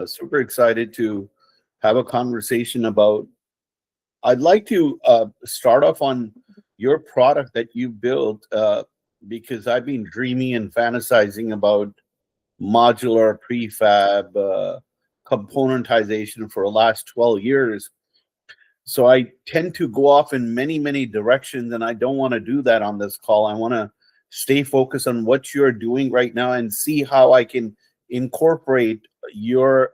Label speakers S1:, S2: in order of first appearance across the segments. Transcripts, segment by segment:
S1: Super excited to have a conversation about. I'd like to start off on your product that you built because I've been dreaming and fantasizing about modular prefab componentization for the last 12 years. So I tend to go off in many, many directions, and I don't want to do that on this call. I want to stay focused on what you're doing right now and see how I can incorporate your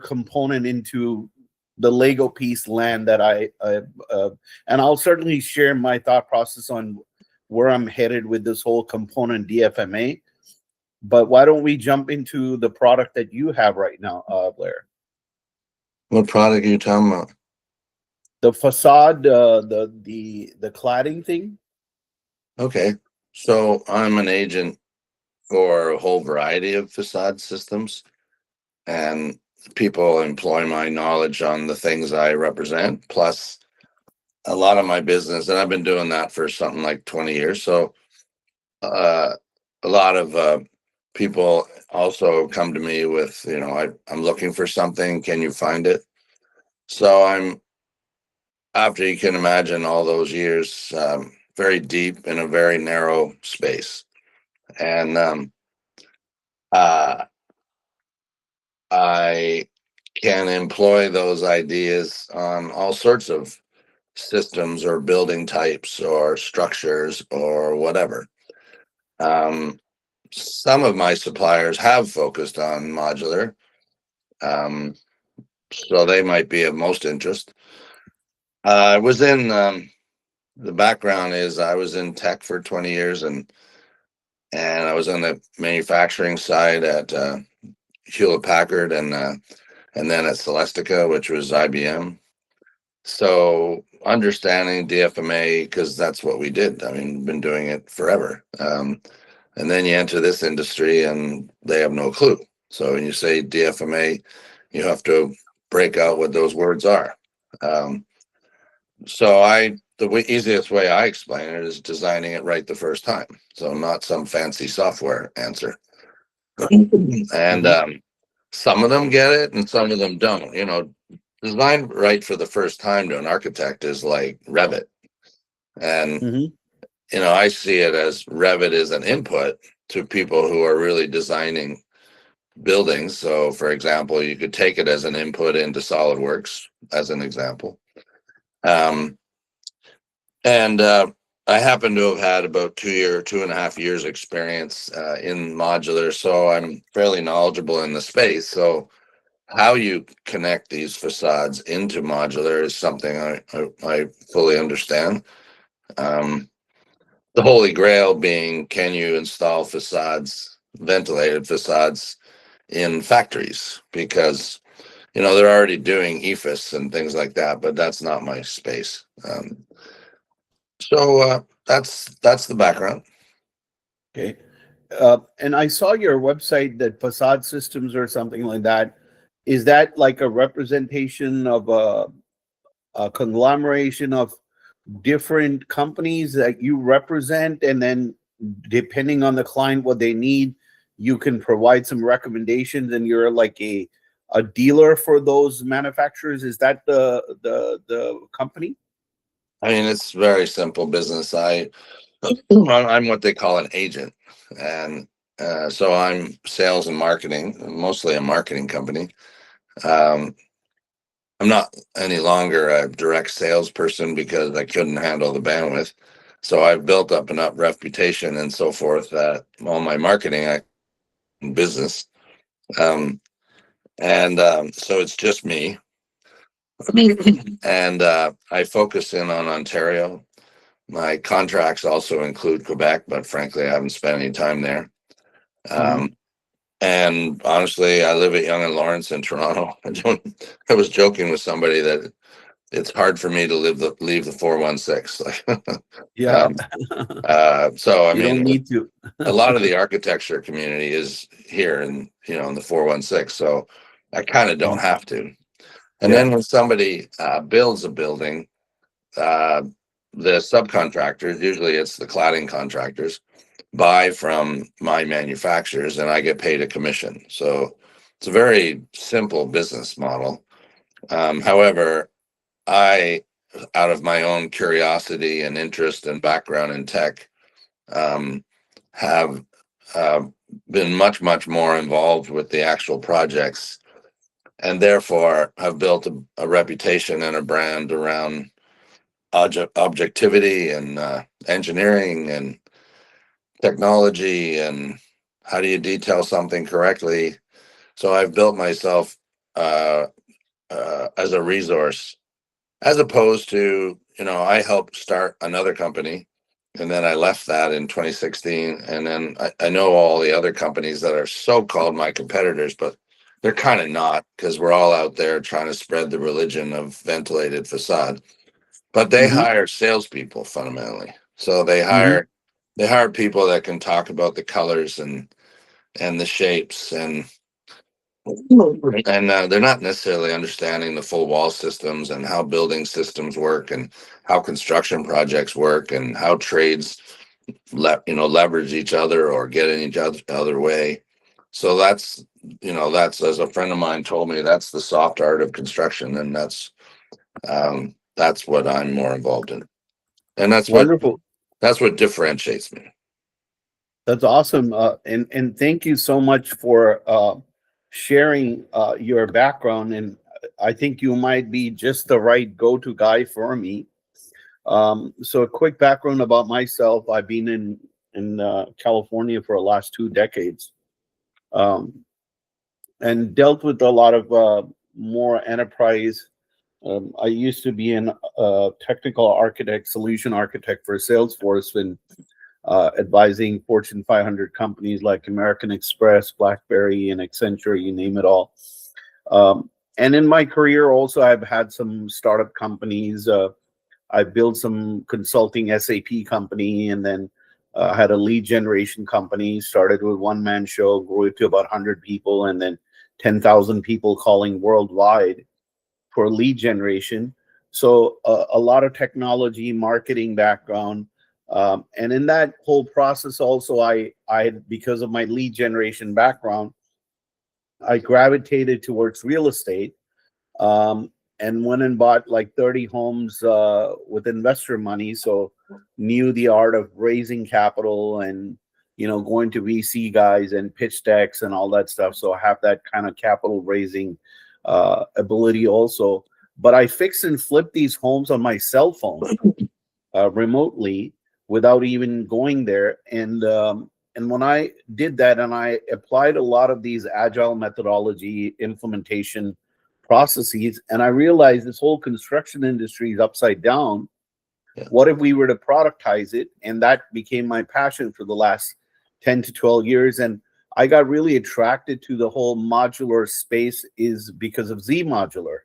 S1: component into the Lego piece land that and I'll certainly share my thought process on where I'm headed with this whole component DFMA. But why don't we jump into the product that you have right now, Blair?
S2: What product are you talking about?
S1: The facade, the cladding thing.
S2: Okay, so I'm an agent for a whole variety of facade systems, and people employ my knowledge on the things I represent, plus a lot of my business, and I've been doing that for something like 20 years. So a lot of people also come to me with, I'm looking for something. Can you find it? So after you can imagine all those years, very deep in a very narrow space. And I can employ those ideas on all sorts of systems or building types or structures or whatever. Some of my suppliers have focused on modular, so they might be of most interest. I was in the background is I was in tech for 20 years, and I was on the manufacturing side at Hewlett Packard, and then at Celestica, which was IBM. So understanding DFMA, because that's what we did. I mean, been doing it forever. And then you enter this industry and they have no clue. So when you say DFMA, you have to break out what those words are. The easiest way I explain it is designing it right the first time. So not some fancy software answer. And some of them get it and some of them don't. Design right for the first time to an architect is like Revit. And I see it as Revit is an input to people who are really designing buildings. So, for example, you could take it as an input into SolidWorks, as an example. And I happen to have had about 2.5 years experience in modular, so I'm fairly knowledgeable in the space. So how you connect these facades into modular is something I fully understand. The holy grail being, can you install ventilated facades in factories? Because, they're already doing EFIS and things like that, but that's not my space. So that's the background.
S1: Okay. And I saw your website that facade systems or something like that. Is that like a representation of a conglomeration of different companies that you represent, and then depending on the client what they need, you can provide some recommendations, and you're like a dealer for those manufacturers? Is that the company?
S2: I mean, it's very simple business. I'm what they call an agent, and so I'm sales and marketing, mostly a marketing company. I'm not any longer a direct salesperson because I couldn't handle the bandwidth. So I've built up enough reputation and so forth that all my marketing business, so it's just me, and I focus in on Ontario. My contracts also include Quebec, but frankly, I haven't spent any time there. And honestly, I live at Yonge and Lawrence in Toronto. I was joking with somebody that it's hard for me to leave the 416.
S1: Yeah.
S2: So I
S1: You don't
S2: mean,
S1: need to.
S2: a lot of the architecture community is here in the 416. So I kind of don't have to. And then when somebody builds a building, the subcontractors, usually it's the cladding contractors, buy from my manufacturers, and I get paid a commission. So it's a very simple business model. However, I, out of my own curiosity and interest and background in tech, um, have uh, been much more involved with the actual projects, and therefore have built a reputation and a brand around objectivity and engineering and technology and how do you detail something correctly. So I've built myself uh, as a resource, as opposed to, I helped start another company, and then I left that in 2016. And then I know all the other companies that are so-called my competitors, but they're kind of not, because we're all out there trying to spread the religion of ventilated facade. But they
S1: Mm-hmm.
S2: hire salespeople fundamentally. So
S1: Mm-hmm.
S2: they hire people that can talk about the colors and the shapes, and they're not necessarily understanding the full wall systems and how building systems work and how construction projects work and how trades leverage each other or get in each other way. So that's, as a friend of mine told me, that's the soft art of construction, and that's what I'm more involved in, and
S1: Wonderful.
S2: that's what differentiates me.
S1: That's awesome. And thank you so much for sharing your background. And I think you might be just the right go-to guy for me. So a quick background about myself. I've been in California for the last 2 decades, um, and dealt with a lot of more enterprise. I used to be an technical architect, solution architect for Salesforce, and advising Fortune 500 companies like American Express, BlackBerry, and Accenture, you name it all. And in my career, also, I've had some startup companies. I built some consulting SAP company, and then had a lead generation company. Started with one-man show, grew it to about 100 people, and then 10,000 people calling worldwide for lead generation. So a lot of technology, marketing background, and in that whole process, also I because of my lead generation background, I gravitated towards real estate, um, and went and bought like 30 homes with investor money. So knew the art of raising capital and going to VC guys and pitch decks and all that stuff. So I have that kind of capital raising ability also. But I fix and flip these homes on my cell phone remotely without even going there. And when I did that, and I applied a lot of these agile methodology implementation processes, and I realized this whole construction industry is upside down.
S2: Yeah.
S1: What if we were to productize it? And that became my passion for the last 10 to 12 years. And I got really attracted to the whole modular space is because of Z Modular,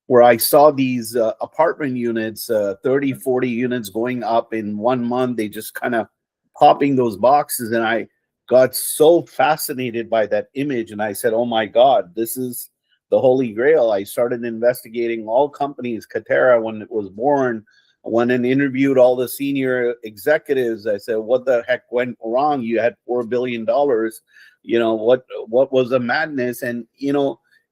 S1: where I saw these apartment units, 30, 40 units going up in 1 month. They just kind of popping those boxes. And I got so fascinated by that image. And I said, oh my God, this is the Holy Grail. I started investigating all companies. Katera, when it was born, went and interviewed all the senior executives. I said, what the heck went wrong? You had $4 billion. What was the madness? And,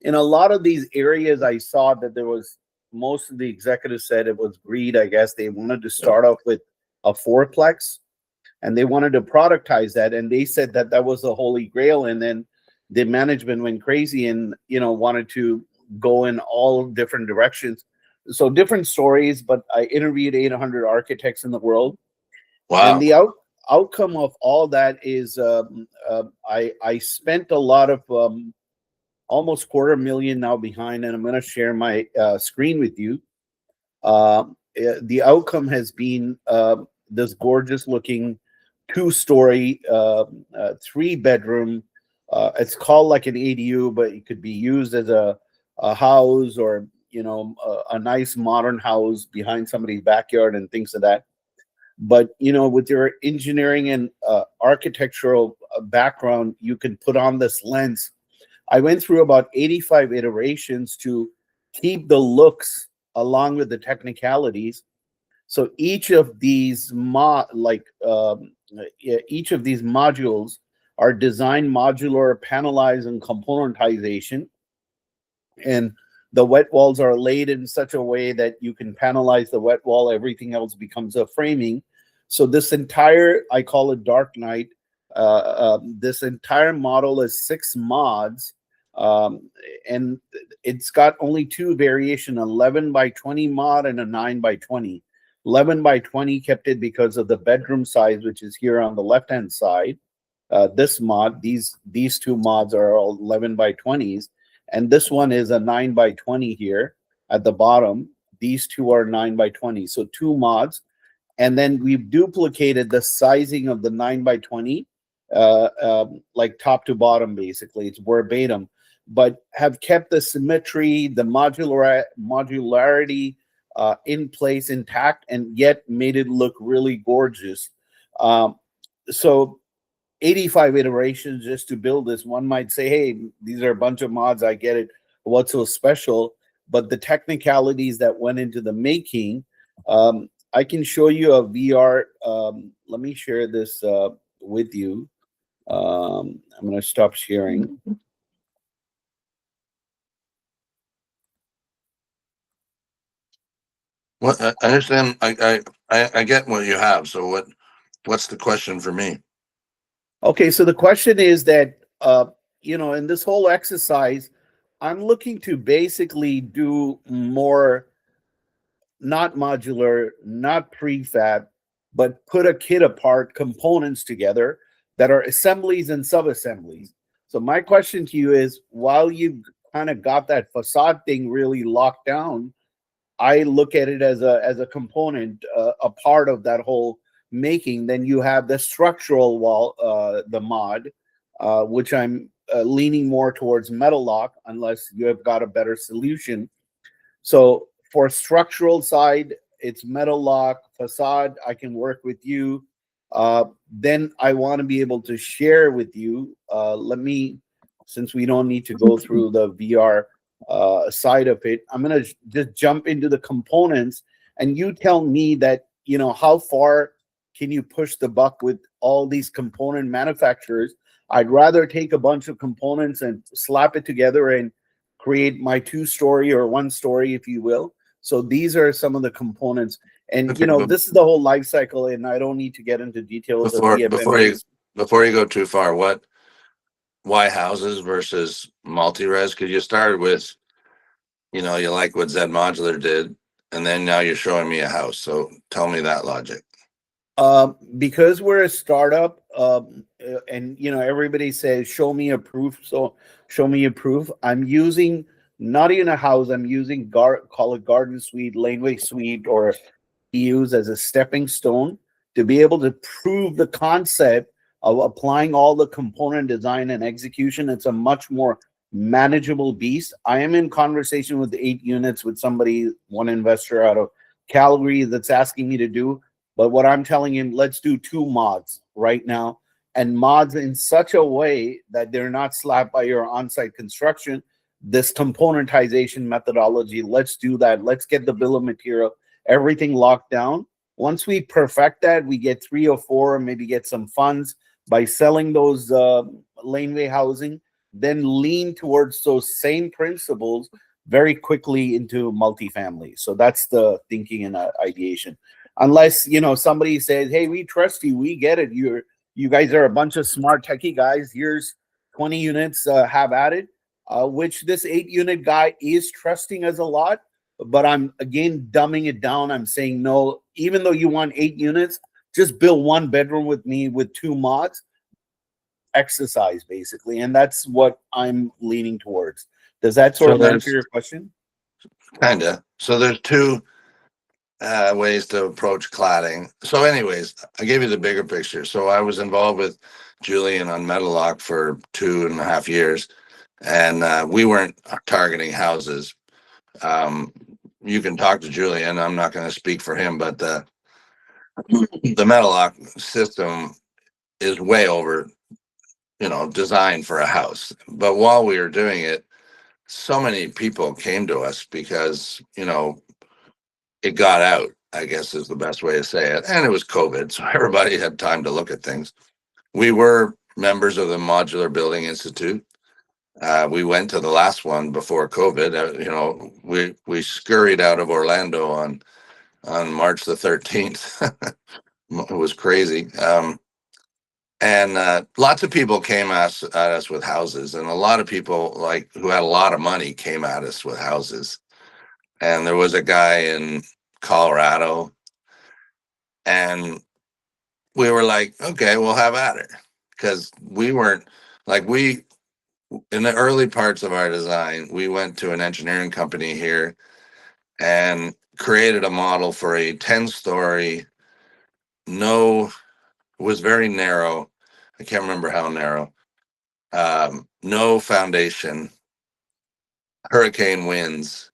S1: in a lot of these areas, I saw that there was, most of the executives said it was greed. I guess they wanted to start off with a fourplex, and they wanted to productize that. And they said that that was the Holy Grail. And then the management went crazy and, wanted to go in all different directions. So different stories, but I interviewed 800 architects in the world. And
S2: Wow.
S1: the outcome of all that is I spent a lot of almost 250,000 now behind, and I'm going to share my screen with you. The outcome has been this gorgeous looking 2-story, 3-bedroom. It's called like an ADU, but it could be used as a house, or a nice modern house behind somebody's backyard and things of that. But with your engineering and architectural background, you can put on this lens. I went through about 85 iterations to keep the looks along with the technicalities. So each of these each of these modules are design, modular, panelize, and componentization. And the wet walls are laid in such a way that you can panelize the wet wall, everything else becomes a framing. So this entire, I call it dark night, this entire model is 6 mods, um, and it's got only 2 variation, 11 by 20 mod and a 9 by 20. 11 by 20 kept it because of the bedroom size, which is here on the left hand side. This mod, these 2 mods are all 11 by 20s, and this one is a 9 by 20 here at the bottom. These 2 are 9 by 20, so 2 mods. And then we've duplicated the sizing of the 9 by 20, like top to bottom, basically. It's verbatim, but have kept the symmetry, the modularity in place intact, and yet made it look really gorgeous. So 85 iterations just to build this. One might say, hey, these are a bunch of mods. I get it. What's so special? But the technicalities that went into the making, I can show you a VR. Let me share this with you. I'm going to stop sharing.
S2: Well, I understand. I get what you have. So what's the question for me?
S1: Okay, so the question is that, in this whole exercise, I'm looking to basically do more, not modular, not prefab, but put a kit apart components together that are assemblies and sub-assemblies. So my question to you is, while you kind of got that facade thing really locked down, I look at it as a component, a part of that whole making. Then you have the structural wall, the mod, which I'm leaning more towards metal lock, unless you have got a better solution. So for structural side, it's metal lock. Facade, I can work with you. Then I want to be able to share with you. Since we don't need to go through the VR side of it, I'm gonna just jump into the components, and you tell me that, how far can you push the buck with all these component manufacturers. I'd rather take a bunch of components and slap it together and create my 2-story or 1-story, if you will. So these are some of the components, and
S2: Okay,
S1: this is the whole life cycle, and I don't need to get into details of Dfma.
S2: before you go too far, why houses versus multi-res? Because you started with, you like what Z Modular did, and then now you're showing me a house. So tell me that logic.
S1: Because we're a startup, and everybody says, show me a proof. So show me a proof. I'm using not even a house, I'm using call it garden suite, laneway suite, or use as a stepping stone to be able to prove the concept of applying all the component design and execution. It's a much more manageable beast. I am in conversation with 8 units with somebody, one investor out of Calgary, that's asking me to do. But what I'm telling him, let's do 2 mods right now, and mods in such a way that they're not slapped by your on-site construction. This componentization methodology, let's do that. Let's get the bill of material, everything locked down. Once we perfect that, we get 3 or 4, maybe get some funds by selling those laneway housing, then lean towards those same principles very quickly into multifamily. So that's the thinking and ideation. Unless somebody says, hey, we trust you, we get it, you guys are a bunch of smart techie guys, here's 20 units, have at it, which this 8-unit guy is trusting us a lot. But I'm again dumbing it down. I'm saying, no, even though you want 8 units, just build 1 bedroom with me with 2 mods, exercise basically. And that's what I'm leaning towards. Does that sort of answer your question?
S2: Kinda. So there's 2 ways to approach cladding. So anyways, I gave you the bigger picture. So I was involved with Julian on Metal Lock for 2.5 years, and we weren't targeting houses. You can talk to Julian. I'm not going to speak for him, but the Metal Lock system is way over, designed for a house. But while we were doing it, so many people came to us because, it got out. I guess is the best way to say it. And it was COVID, so everybody had time to look at things. We were members of the Modular Building Institute. We went to the last one before COVID. We scurried out of Orlando on March the 13th. It was crazy. And lots of people came at us with houses, and a lot of people like who had a lot of money came at us with houses. And there was a guy in Colorado, and we were like, okay, we'll have at it, because we weren't like we in the early parts of our design. We went to an engineering company here and created a model for a 10-story. No, it was very narrow. I can't remember how narrow. No foundation, hurricane winds,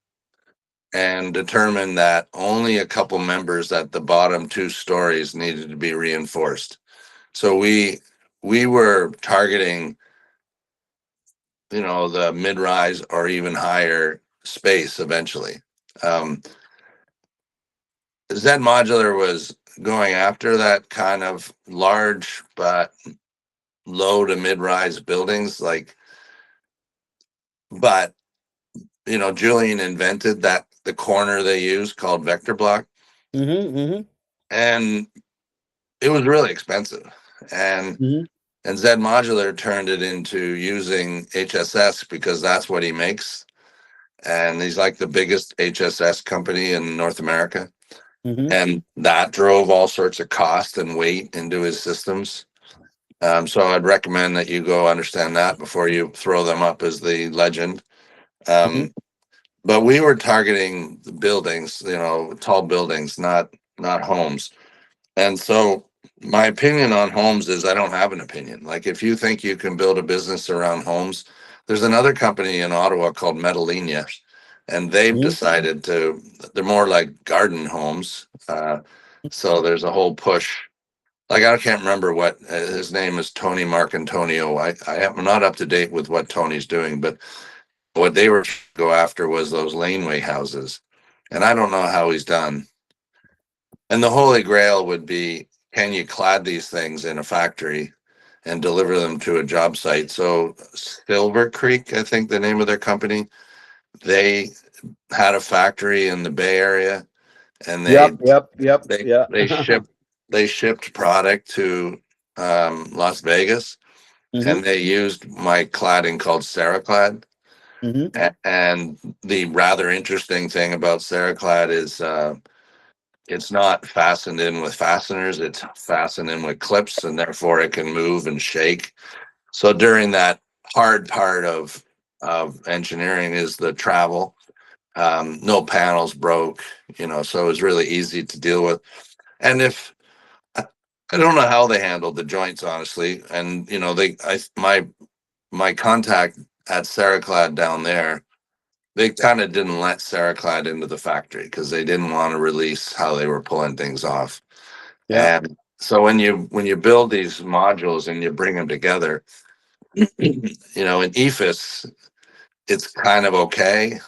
S2: and determined that only a couple members at the bottom 2 stories needed to be reinforced. So we were targeting, the mid-rise or even higher space eventually. Z Modular was going after that kind of large but low to mid-rise buildings, but Julian invented the corner they use called vector block, and it was really expensive. And Z Modular turned it into using HSS because that's what he makes. And he's like the biggest HSS company in North America. And that drove all sorts of cost and weight into his systems. So I'd recommend that you go understand that before you throw them up as the legend. But we were targeting the buildings, tall buildings, not homes. And so my opinion on homes is I don't have an opinion. Like, if you think you can build a business around homes, there's another company in Ottawa called Metalinia, and they've decided they're more like garden homes. So there's a whole push. Like, I can't remember what his name is, Tony Marcantonio. I'm not up to date with what Tony's doing, but what they were go after was those laneway houses. And I don't know how he's done. And the holy grail would be, can you clad these things in a factory and deliver them to a job site? So Silver Creek, I think the name of their company, they had a factory in the Bay Area, and
S1: Yep.
S2: they
S1: Yeah.
S2: they shipped product to Las Vegas, and they used my cladding called Ceraclad. And the rather interesting thing about Ceraclad is it's not fastened in with fasteners, it's fastened in with clips, and therefore it can move and shake. So during that hard part of engineering is the travel. No panels broke, so it was really easy to deal with. And if I don't know how they handled the joints, honestly. And my contact at Ceraclad down there, they kind of didn't let Ceraclad into the factory because they didn't want to release how they were pulling things off.
S1: Yeah.
S2: And so when you build these modules and you bring them together, in EFIS, it's kind of okay.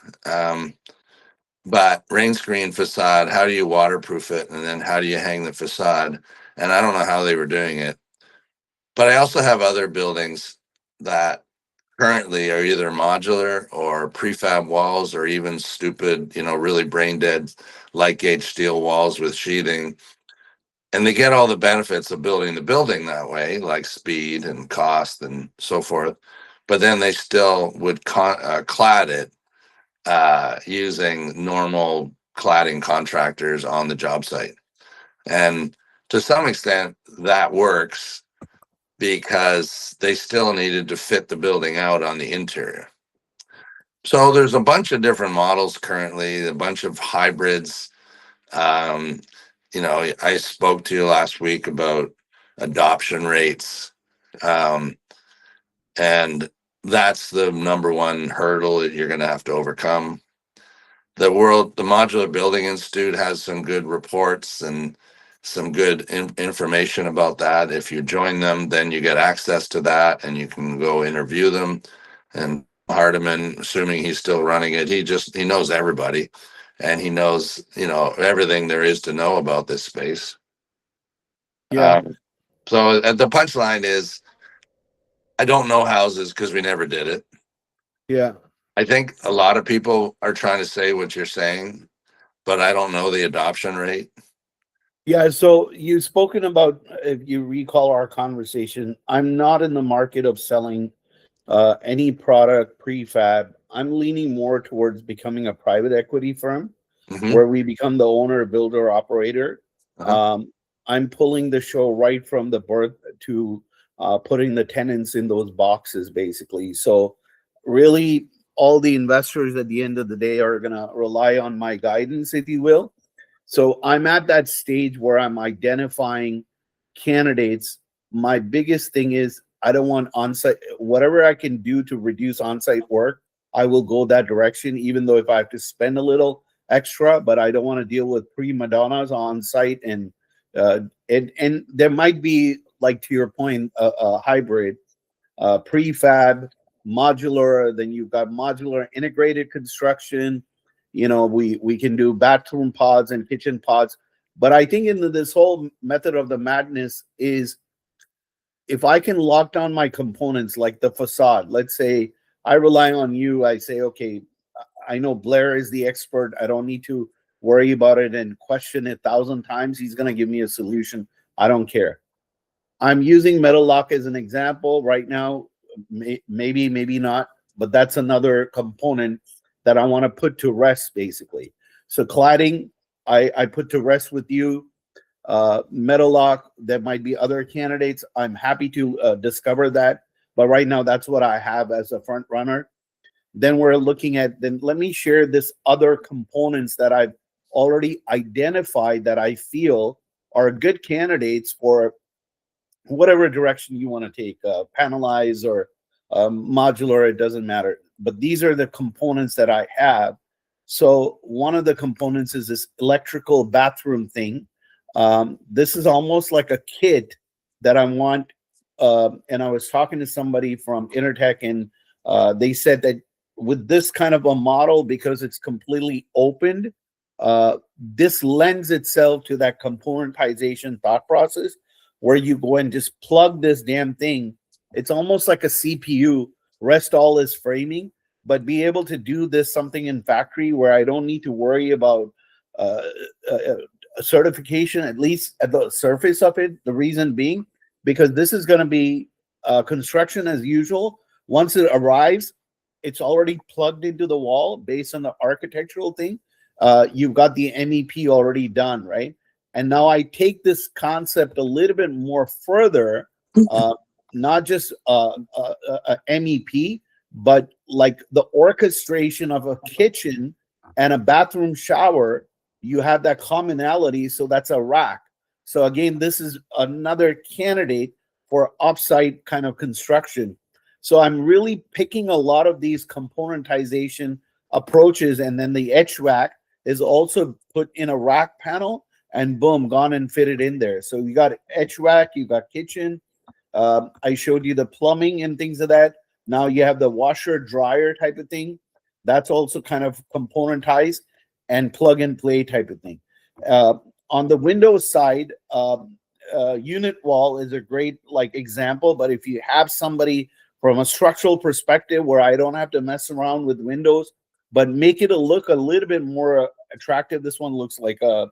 S2: But rain screen facade, how do you waterproof it? And then how do you hang the facade? And I don't know how they were doing it. But I also have other buildings that currently are either modular or prefab walls, or even stupid, really brain dead light gauge steel walls with sheathing. And they get all the benefits of building the building that way, like speed and cost and so forth. But then they still would clad it using normal cladding contractors on the job site. And to some extent, that works because they still needed to fit the building out on the interior. So there's a bunch of different models currently, a bunch of hybrids. Um, I spoke to you last week about adoption rates. Um, and that's the number one hurdle that you're going to have to overcome. The Modular Building Institute has some good reports and some good information about that. If you join them, then you get access to that and you can go interview them. And Hardiman, assuming he's still running it, he knows everybody. and he knows, everything there is to know about this space.
S1: Yeah.
S2: So the punchline is, I don't know houses because we never did it.
S1: Yeah.
S2: I think a lot of people are trying to say what you're saying, but I don't know the adoption rate.
S1: Yeah. So you've spoken about, if you recall our conversation, I'm not in the market of selling any product prefab. I'm leaning more towards becoming a private equity firm
S2: Hmm.
S1: where we become the owner, builder, operator.
S2: Uh-huh.
S1: I'm pulling the show right from the birth to putting the tenants in those boxes, basically. So, really, all the investors at the end of the day are going to rely on my guidance, if you will. So, I'm at that stage where I'm identifying candidates. My biggest thing is I don't want on-site, whatever I can do to reduce on-site work, I will go that direction, even though if I have to spend a little extra, but I don't want to deal with prima donnas on site, and there might be, like, to your point, a hybrid, prefab, modular. Then you've got modular integrated construction. We can do bathroom pods and kitchen pods. But I think in this whole method of the madness is, if I can lock down my components, like the facade, let's say I rely on you, I say, okay, I know Blair is the expert. I don't need to worry about it and question it 1,000 times. He's going to give me a solution. I don't care. I'm using Metal Lock as an example right now. Maybe not, but that's another component that I want to put to rest, basically. So cladding, I put to rest with you. Metal Lock, there might be other candidates. I'm happy to discover that. But right now, that's what I have as a front runner. Then we're looking at, then let me share this other components that I've already identified that I feel are good candidates for whatever direction you want to take, panelize or modular, it doesn't matter. But these are the components that I have. So one of the components is this electrical bathroom thing. This is almost like a kit that I want. And I was talking to somebody from Intertech, and they said that with this kind of a model, because it's completely opened, this lends itself to that componentization thought process where you go and just plug this damn thing. It's almost like a CPU, rest all is framing, but be able to do this something in factory where I don't need to worry about uh, uh, certification, at least at the surface of it. The reason being, because this is going to be construction as usual. Once it arrives, it's already plugged into the wall based on the architectural thing. You've got the MEP already done, right? And now I take this concept a little bit more further, uh, not just MEP, but like the orchestration of a kitchen and a bathroom shower. You have that commonality, so that's a rack. So again, this is another candidate for offsite kind of construction. So I'm really picking a lot of these componentization approaches, and then the HVAC is also put in a rack panel, and boom, gone and fitted in there. So you got HVAC, you got kitchen. I showed you the plumbing and things of that. Now you have the washer dryer type of thing. That's also kind of componentized and plug and play type of thing. On the Windows side, unit wall is a great like example. But if you have somebody from a structural perspective where I don't have to mess around with windows, but make it look a little bit more attractive. This one looks like a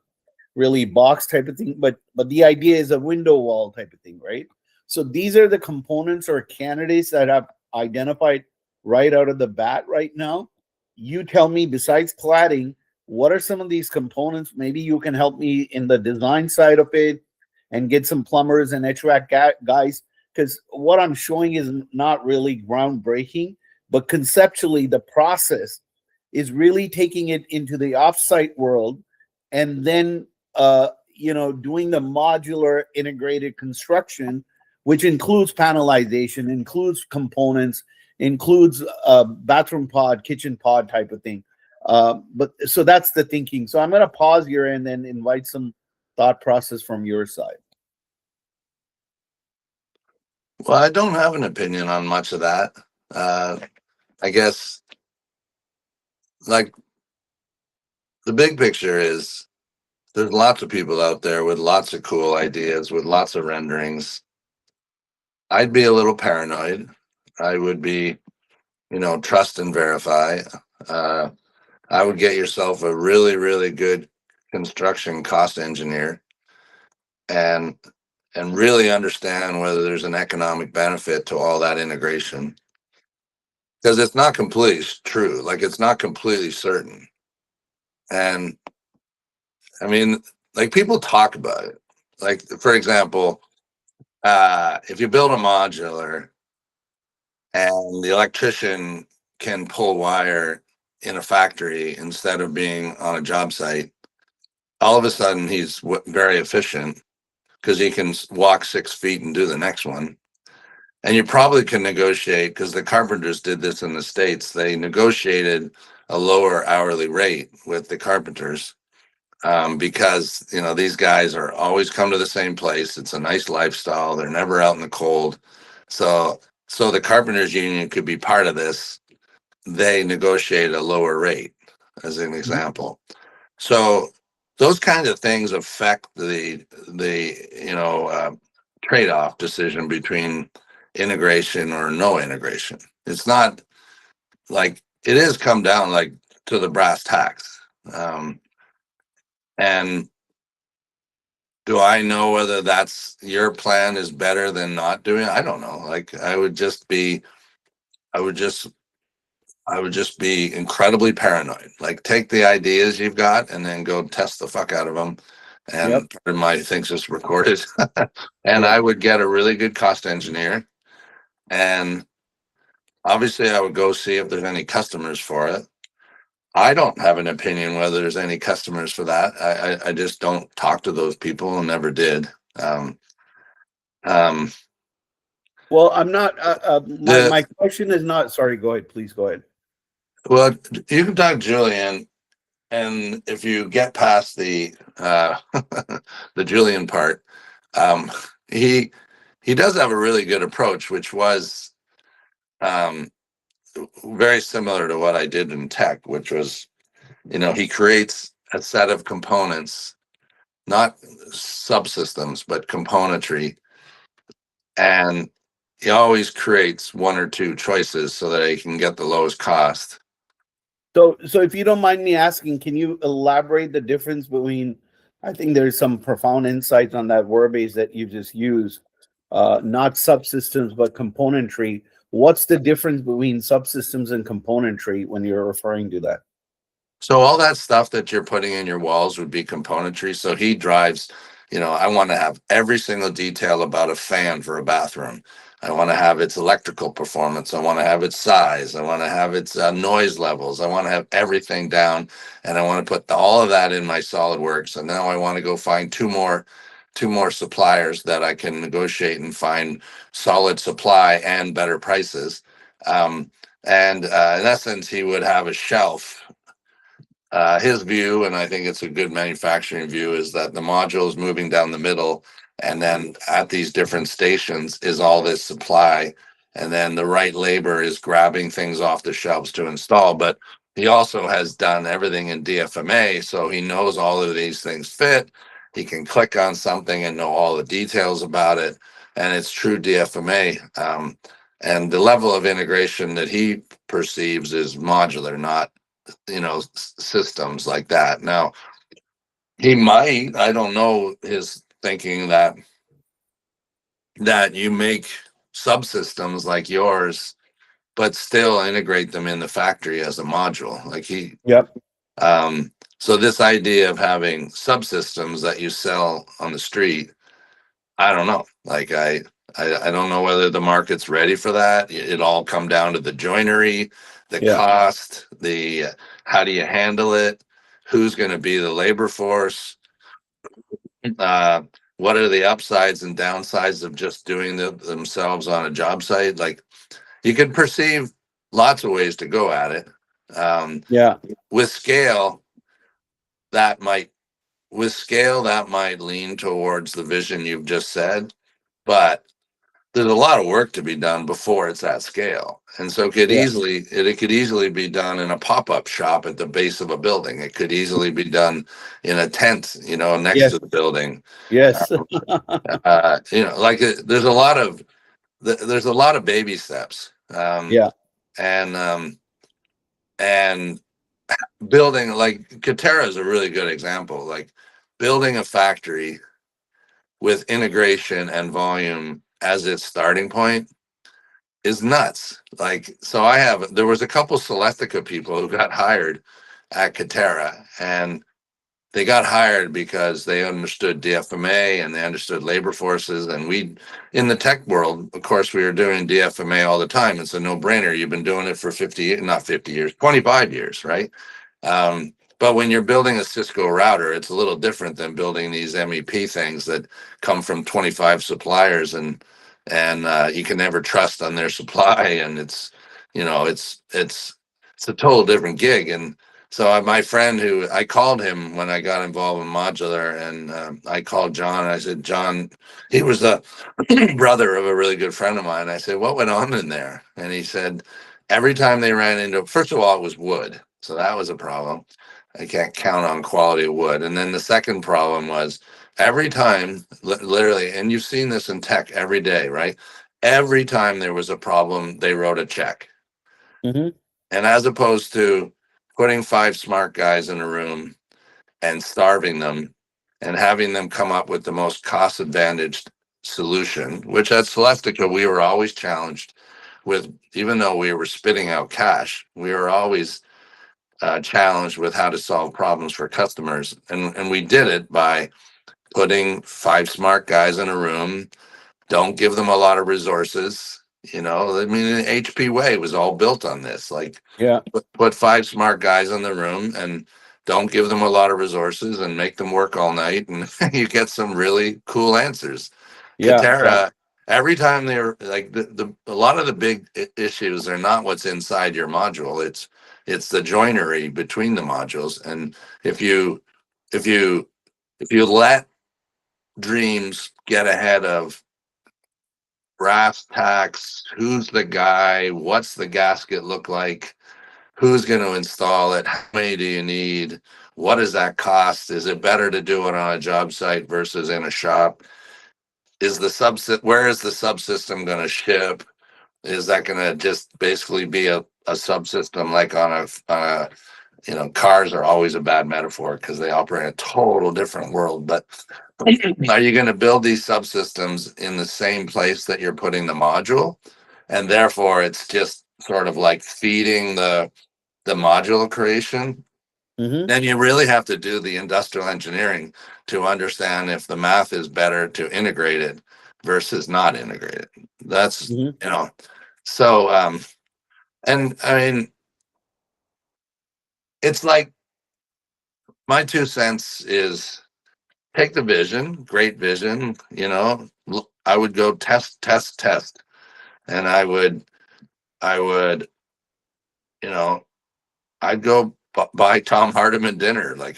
S1: really box type of thing, but the idea is a window wall type of thing, right? So these are the components or candidates that I've identified right out of the bat right now. You tell me, besides cladding, what are some of these components? Maybe you can help me in the design side of it and get some plumbers and HVAC guys, because what I'm showing is not really groundbreaking, but conceptually the process is really taking it into the offsite world, and then doing the modular integrated construction, which includes panelization, includes components, includes bathroom pod, kitchen pod type of thing. But so that's the thinking. So I'm going to pause here and then invite some thought process from your side.
S2: Well, I don't have an opinion on much of that. I guess, like, the big picture is there's lots of people out there with lots of cool ideas, with lots of renderings. I'd be a little paranoid. I would be, trust and verify. Uh, I would get yourself a really, really good construction cost engineer and really understand whether there's an economic benefit to all that integration. Because it's not completely true. Like it's not completely certain. And I mean, like people talk about it. Like, for example, if you build a modular and the electrician can pull wire in a factory instead of being on a job site, all of a sudden he's very efficient because he can walk 6 feet and do the next one. And you probably can negotiate, because the carpenters did this in the States. They negotiated a lower hourly rate with the carpenters, because these guys are always come to the same place. It's a nice lifestyle. They're never out in the cold. So the carpenters union could be part of this. They negotiate a lower rate, as an example. So those kinds of things affect the trade-off decision between integration or no integration. It's not like it is come down like to the brass tacks. And do I know whether that's your plan is better than not doing it? I don't know. Like I would just I would just be incredibly paranoid. Like take the ideas you've got and then go test the fuck out of them.
S1: Yep.
S2: And part of my things is recorded. And
S1: Yep.
S2: I would get a really good cost engineer. And obviously I would go see if there's any customers for it. I don't have an opinion whether there's any customers for that. I just don't talk to those people and never did. Um, um,
S1: Well, I'm not. My
S2: the
S1: my question is not. Sorry. Go ahead. Please go ahead.
S2: well, you can talk to Julian, and if you get past the the Julian part, um, he he does have a really good approach, which was um, very similar to what I did in tech, which was he creates a set of components, not subsystems, but componentry, and he always creates one or two choices so that he can get the lowest cost.
S1: So if you don't mind me asking, can you elaborate the difference between? I think there's some profound insights on that verbiage that you just used. Not subsystems, but componentry. What's the difference between subsystems and componentry when you're referring to that?
S2: So all that stuff that you're putting in your walls would be componentry. So he drives, I want to have every single detail about a fan for a bathroom. I want to have its electrical performance. I want to have its size. I want to have its noise levels. I want to have everything down, and I want to put all of that in my SolidWorks. And now I want to go find two more suppliers that I can negotiate and find solid supply and better prices. And in essence, he would have a shelf. His view, and I think it's a good manufacturing view, is that the module is moving down the middle, and then at these different stations is all this supply, and then the right labor is grabbing things off the shelves to install. But he also has done everything in DFMA, so he knows all of these things fit. He can click on something and know all the details about it, and it's true DFMA. And the level of integration that he perceives is modular, not systems like that. Now he might, I don't know, his thinking that you make subsystems like yours but still integrate them in the factory as a module, like he
S1: Yep.
S2: um so this idea of having subsystems that you sell on the street, I don't know. Like I don't know whether the market's ready for that. It all come down to the joinery, the
S1: Yeah.
S2: cost, the how do you handle it, who's going to be the labor force, uh, what are the upsides and downsides of just doing themselves on a job site. Like you can perceive lots of ways to go at it. Um,
S1: Yeah.
S2: with scale, that might that might lean towards the vision you've just said, but there's a lot of work to be done before it's at scale. And so
S1: Yeah.
S2: it could easily be done in a pop-up shop at the base of a building. It could easily be done in a tent, next
S1: Yes.
S2: to the building.
S1: Yes.
S2: Like there's a lot of baby steps.
S1: Yeah.
S2: And and building, like Katera is a really good example. Like building a factory with integration and volume as its starting point is nuts. Like, so there was a couple Celestica people who got hired at Katera, and they got hired because they understood Dfma and they understood labor forces. And in the tech world, of course, we were doing Dfma all the time. It's a no brainer. You've been doing it for 50 years, not 50 years, 25 years, right? But when you're building a Cisco router, it's a little different than building these MEP things that come from 25 suppliers, and you can never trust on their supply. And it's a total different gig. And so my friend, who I called him when I got involved in modular, and I called John. And I said, John, he was the brother of a really good friend of mine. I said, what went on in there? And he said, every time they ran into, first of all, it was wood. So that was a problem. I can't count on quality of wood. And then the second problem was every time, literally, and you've seen this in tech every day, right? Every time there was a problem, they wrote a check.
S1: Hmm.
S2: And as opposed to putting five smart guys in a room and starving them and having them come up with the most cost advantaged solution, which at Celestica, we were always challenged with, even though we were spitting out cash, we were always challenged with how to solve problems for customers. And we did it by putting five smart guys in a room. Don't give them a lot of resources. I mean, the HP way was all built on this. Like,
S1: Yeah.
S2: put five smart guys in the room and don't give them a lot of resources and make them work all night, and you get some really cool answers.
S1: Yeah. Yeah.
S2: Katera, every time they're like a lot of the big issues are not what's inside your module. It's the joinery between the modules. And if you if you if you let dreams get ahead of brass tacks, who's the guy, what's the gasket look like, who's going to install it, how many do you need, what does that cost, is it better to do it on a job site versus in a shop, where is the subsystem going to ship, is that going to just basically be a subsystem like on a cars are always a bad metaphor because they operate in a total different world. But are you going to build these subsystems in the same place that you're putting the module? And therefore, it's just sort of like feeding the module creation.
S1: Hmm.
S2: Then you really have to do the industrial engineering to understand if the math is better to integrate it versus not integrate it. That's,
S1: Hmm.
S2: so, and I mean, it's like my 2 cents is take the vision, great vision, I would go test, test, test. And I would, you know, I'd go buy Tom Hardiman dinner, like,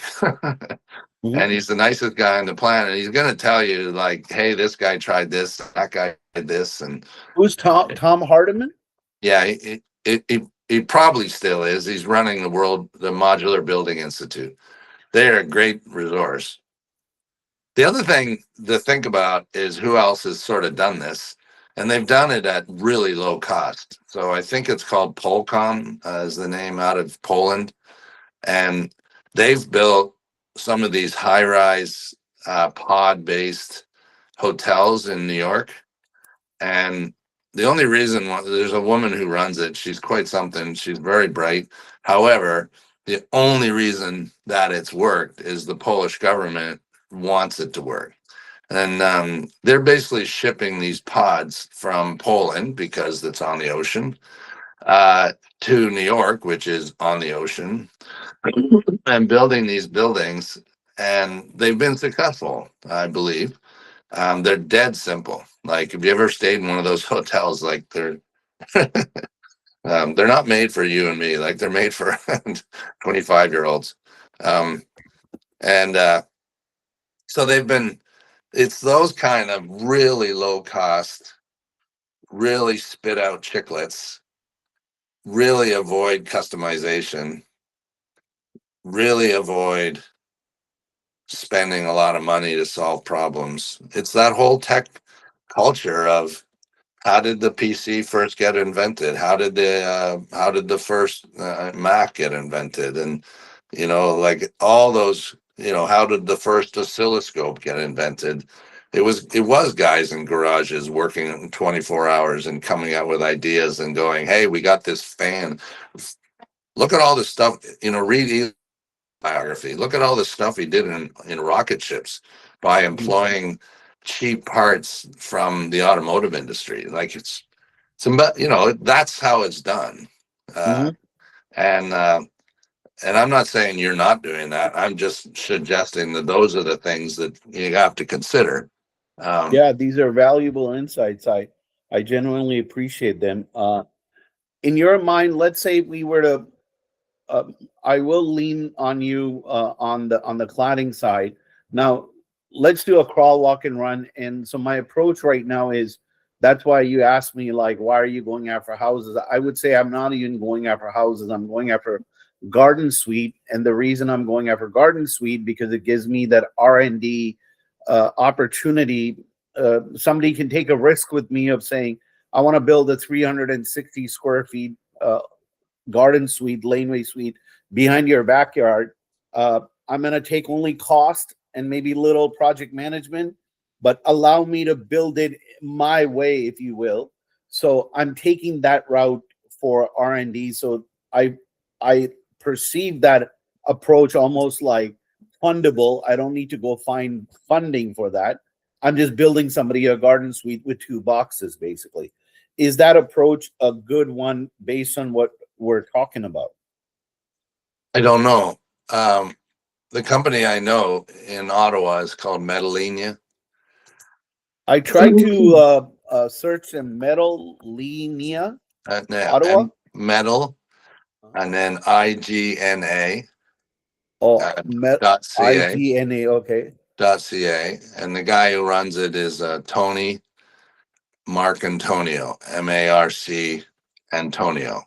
S1: Hmm.
S2: and he's the nicest guy on the planet. He's going to tell you like, hey, this guy tried this, that guy tried this. And
S1: Who's Tom Hardiman?
S2: yeah, he probably still is. He's running the Modular Building Institute. They're a great resource. The other thing to think about is who else has sort of done this, and they've done it at really low cost. So I think it's called Polcom, is the name, out of Poland, and they've built some of these high-rise pod-based hotels in New York. And the only reason there's a woman who runs it, she's quite something. She's very bright. However, the only reason that it's worked is the Polish government wants it to work. And they're basically shipping these pods from Poland because it's on the ocean to New York, which is on the ocean, and building these buildings. And they've been successful, I believe. They're dead simple. Like, if you ever stayed in one of those hotels, like they're not made for you and me. Like, they're made for 25-year-olds. And so it's those kind of really low cost really spit out chiclets, really avoid customization, really avoid spending a lot of money to solve problems. It's that whole tech culture of how did the PC first get invented? How did the first Mac get invented? And like all those, how did the first oscilloscope get invented? It was guys in garages working 24 hours and coming up with ideas and going, hey, we got this fan. Look at all this stuff, read biography. Look at all the stuff he did in rocket ships by employing cheap parts from the automotive industry. Like that's how it's done. Uh,
S1: Mhm.
S2: and and I'm not saying you're not doing that. I'm just suggesting that those are the things that you have to consider.
S1: Yeah, these are valuable insights. I genuinely appreciate them. In your mind, let's say we were to, uh, I will lean on you on the cladding side. Now, let's do a crawl, walk, and run. And so my approach right now is that's why you asked me like, why are you going after houses? I would say I'm not even going after houses. I'm going after garden suite, and the reason I'm going after garden suite because it gives me that R&D opportunity. Somebody can take a risk with me of saying, I want to build a 360 square feet garden suite, laneway suite behind your backyard. I'm going to take only cost and maybe little project management, but allow me to build it my way, if you will. So I'm taking that route for R&D. So I perceive that approach almost like fundable. I don't need to go find funding for that. I'm just building somebody a garden suite with two boxes, basically. Is that approach a good one based on what we're talking about?
S2: I don't know. The company I know in Ottawa is called Metallinia.
S1: I tried to search in Metal Linia, Ottawa.
S2: And metal, and then IGNA
S1: Oh, Met
S2: dot ca
S1: IGNA. Okay.
S2: and the guy who runs it is Tony Marcantonio, MARC Antonio,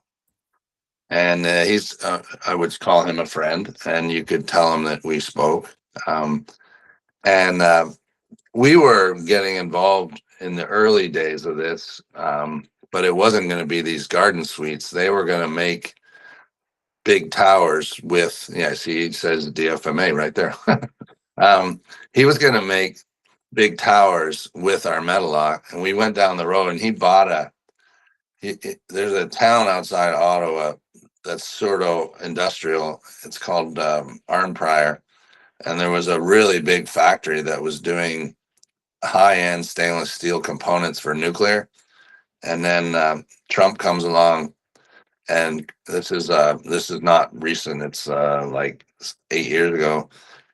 S2: and he's I would call him a friend, and you could tell him that we spoke, and we were getting involved in the early days of this, but it wasn't going to be these garden suites. They were going to make big towers with, yeah, see, it says DFMA right there. He was going to make big towers with our metal lock, and we went down the road and he bought there's a town outside Ottawa that's sort of industrial. It's called Arnprior, and there was a really big factory that was doing high-end stainless steel components for nuclear. And then Trump comes along, and this is not recent. It's like 8 years ago,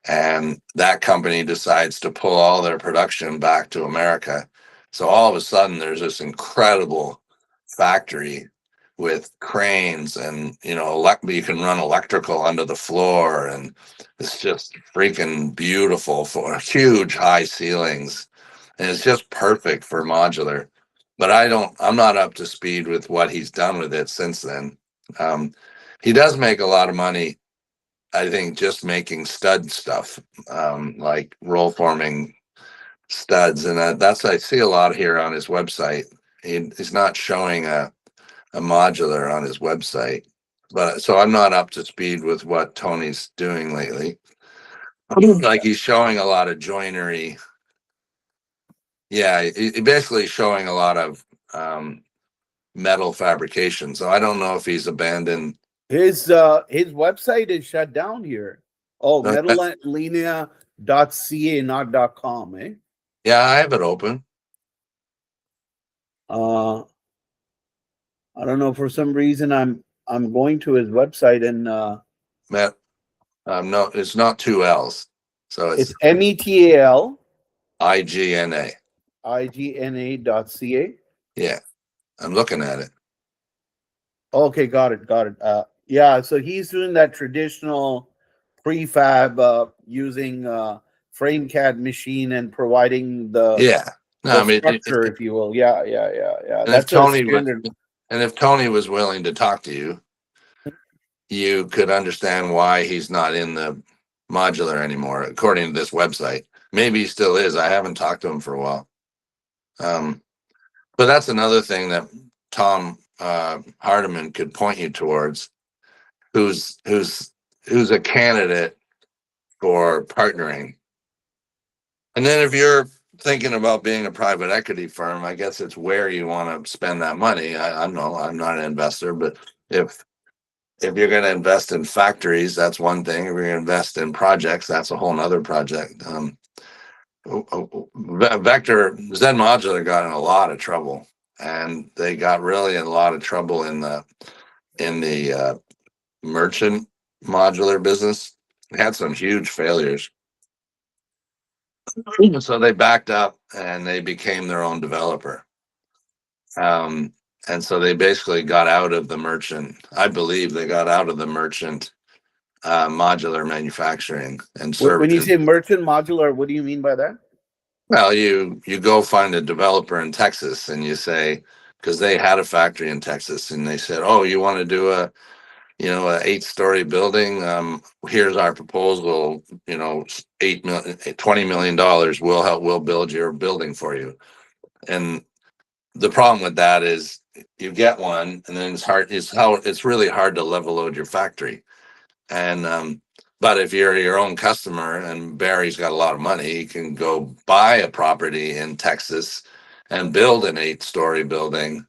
S2: and that company decides to pull all their production back to America. So all of a sudden, there's this incredible factory with cranes, and you can run electrical under the floor, and it's just freaking beautiful for huge high ceilings, and it's just perfect for modular. But I'm not up to speed with what he's done with it since then. um, he does make a lot of money, I think, just making stud stuff, like roll forming studs, and that's I see a lot here on his website. He's not showing a modular on his website, but so I'm not up to speed with what Tony's doing lately. Like he's showing a lot of joinery. Yeah, basically showing a lot of metal fabrication. So I don't know if he's abandoned.
S1: His website is shut down here. Oh,
S2: uh,
S1: metallinia.ca, not .com, eh?
S2: Yeah, I have it open.
S1: Uh I don't know, for some reason I'm going to his website and
S2: Met, no, it's not two L's. So it's
S1: it's METAL
S2: IGNA.
S1: IGNA.ca.
S2: Yeah, I'm looking at it.
S1: Okay, got it, got it. Yeah, so he's doing that traditional prefab using frame CAD machine and providing the
S2: Yeah, No,
S1: the
S2: I mean,
S1: structure, if you will. Yeah.
S2: and if
S1: That's a
S2: Tony was,
S1: standard.
S2: and if Tony was willing to talk to you, you could understand why he's not in the modular anymore, according to this website. Maybe he still is. I haven't talked to him for a while. But that's another thing that Tom Hardiman could point you towards, who's a candidate for partnering. And then if you're thinking about being a private equity firm, I guess it's where you want to spend that money. I know I'm not an investor, but if you're going to invest in factories, that's one thing. If you're going to invest in projects, that's a whole nother project. Vector Zen Modular got in a lot of trouble, and they got really in a lot of trouble in the merchant modular business. They had some huge failures, so they backed up and they became their own developer. And so they basically got out of the merchant. I believe they got out of the merchant modular manufacturing and
S1: When you
S2: services.
S1: say merchant modular, what do you mean by that?
S2: Well, you go find a developer in Texas and you say, because they had a factory in Texas, and they said, "Oh, you want to do a 8-story building? Here's our proposal. 20 million dollars. We'll build your building for you." And the problem with that is you get one, and then it's really hard to level load your factory. And but if you're your own customer and Barry's got a lot of money, he can go buy a property in Texas and build an 8-story building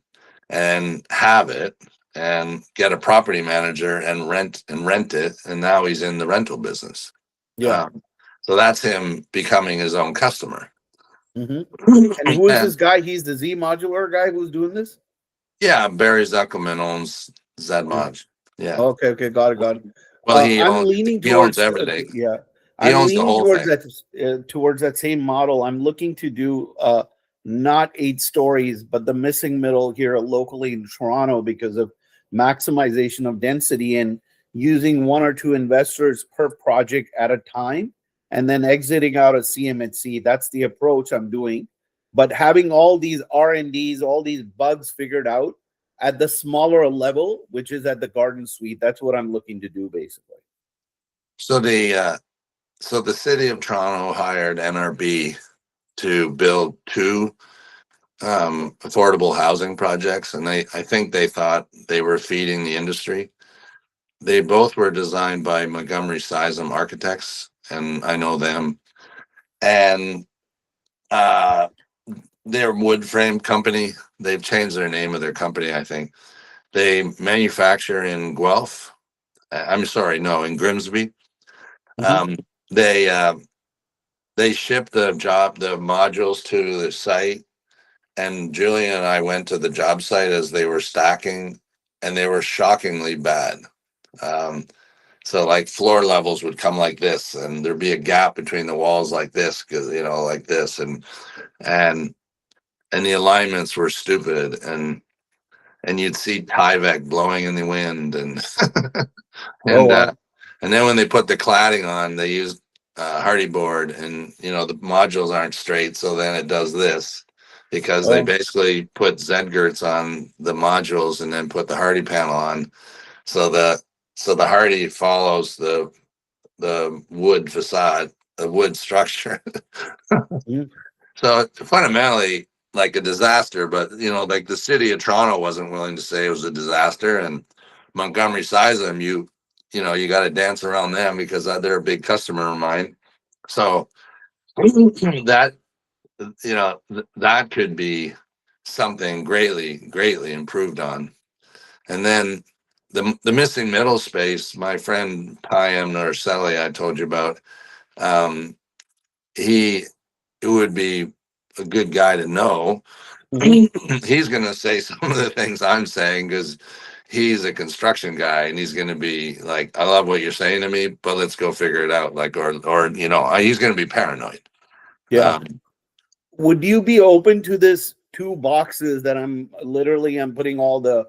S2: and have it and get a property manager and rent it. And now he's in the rental business.
S1: Yeah.
S2: So that's him becoming his own customer.
S1: And who is this guy? He's the Z modular guy who's doing this?
S2: Yeah, Barry Zuckelman owns Zedmod. Yeah.
S1: Okay, got it.
S2: Well,
S1: I'm leaning
S2: he owns
S1: towards
S2: everything.
S1: yeah.
S2: He
S1: I'm
S2: owns the
S1: leaning
S2: whole
S1: towards
S2: thing.
S1: towards that same model. I'm looking to do not 8 stories, but the missing middle here locally in Toronto because of maximization of density and using 1 or 2 investors per project at a time, and then exiting out of CMHC. That's the approach I'm doing. But having all these R&Ds, all these bugs figured out at the smaller level, which is at the garden suite. That's what I'm looking to do, basically.
S2: So the city of Toronto hired NRB to build 2 affordable housing projects, and I think they thought they were feeding the industry. They both were designed by Montgomery Sizem Architects, and I know them. And they're a wood frame company. They've changed their name of their company, I think. They manufacture in Guelph. I'm sorry, no, in Grimsby. Um, they ship the modules to the site, and Julia and I went to the job site as they were stacking, and they were shockingly bad. So like floor levels would come like this, and there'd be a gap between the walls like this, because like this, and the alignments were stupid, and you'd see Tyvek blowing in the wind, and
S1: Oh,
S2: and
S1: wow.
S2: and then when they put the cladding on, they used hardy board, and the modules aren't straight, so then it does this, because they
S1: Oh,
S2: basically put Z-girts on the modules and then put the hardy panel on, so the hardy follows the wood facade, the wood structure.
S1: mm,
S2: So fundamentally, like a disaster, but like the city of Toronto wasn't willing to say it was a disaster, and Montgomery Sizem, you got to dance around them because they're a big customer of mine. So that that could be something greatly improved on. And then the missing middle space, my friend Payam Narselli, I told you about, he it would be a good guy to know.
S1: mhm.
S2: He's going to say some of the things I'm saying because he's a construction guy, and he's going to be like, "I love what you're saying to me, but let's go figure it out." Like, or he's going to be paranoid.
S1: Yeah. Would you be open to this 2 boxes that I'm putting all the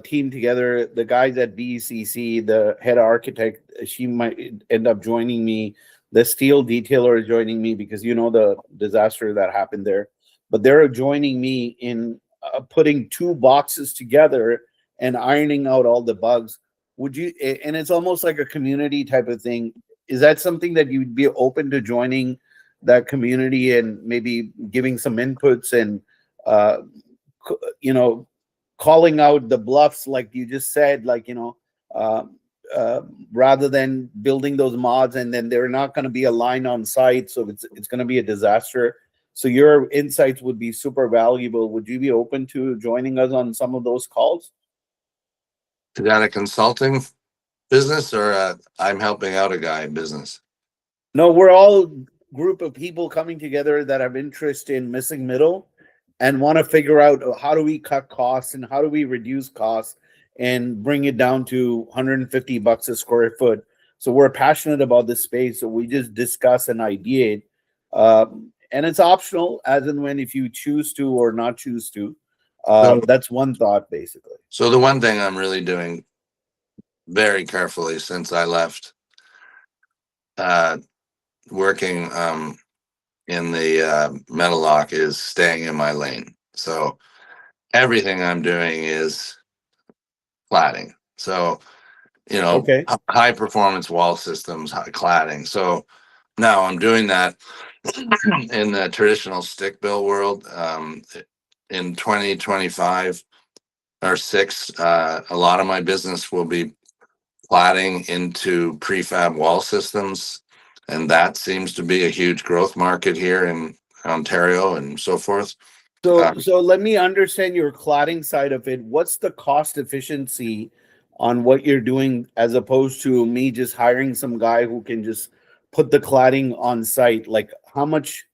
S1: team together? The guys at BCC, the head architect, she might end up joining me. The steel detailer is joining me because the disaster that happened there. but they're joining me in putting two boxes together and ironing out all the bugs. Would you? And it's almost like a community type of thing. Is that something that you'd be open to joining that community and maybe giving some inputs and uh, you know, calling out the bluffs like you just said, like uh, uh, rather than building those mods and then they're not going to be aligned on site, so it's going to be a disaster. So your insights would be super valuable. Would you be open to joining us on some of those calls?
S2: Is that a consulting business or I'm helping out a guy business?
S1: No, we're all group of people coming together that have interest in missing middle and want to figure out how do we cut costs and how do we reduce costs and bring it down to 150 bucks a square foot. So we're passionate about this space, so we just discuss and ideate, and it's optional as and when if you choose to or not choose to.
S2: So,
S1: That's one thought basically.
S2: so the one thing I'm really doing very carefully since I left uh, working in the metal lock is staying in my lane. So everything I'm doing is cladding. So,
S1: Okay.
S2: high performance wall systems, high cladding. So now I'm doing that in the traditional stick build world. In 2025 or six, a lot of my business will be cladding into prefab wall systems. And that seems to be a huge growth market here in Ontario and so forth.
S1: So let me understand your cladding side of it. What's the cost efficiency on what you're doing as opposed to me just hiring some guy who can just put the cladding on site? Like how much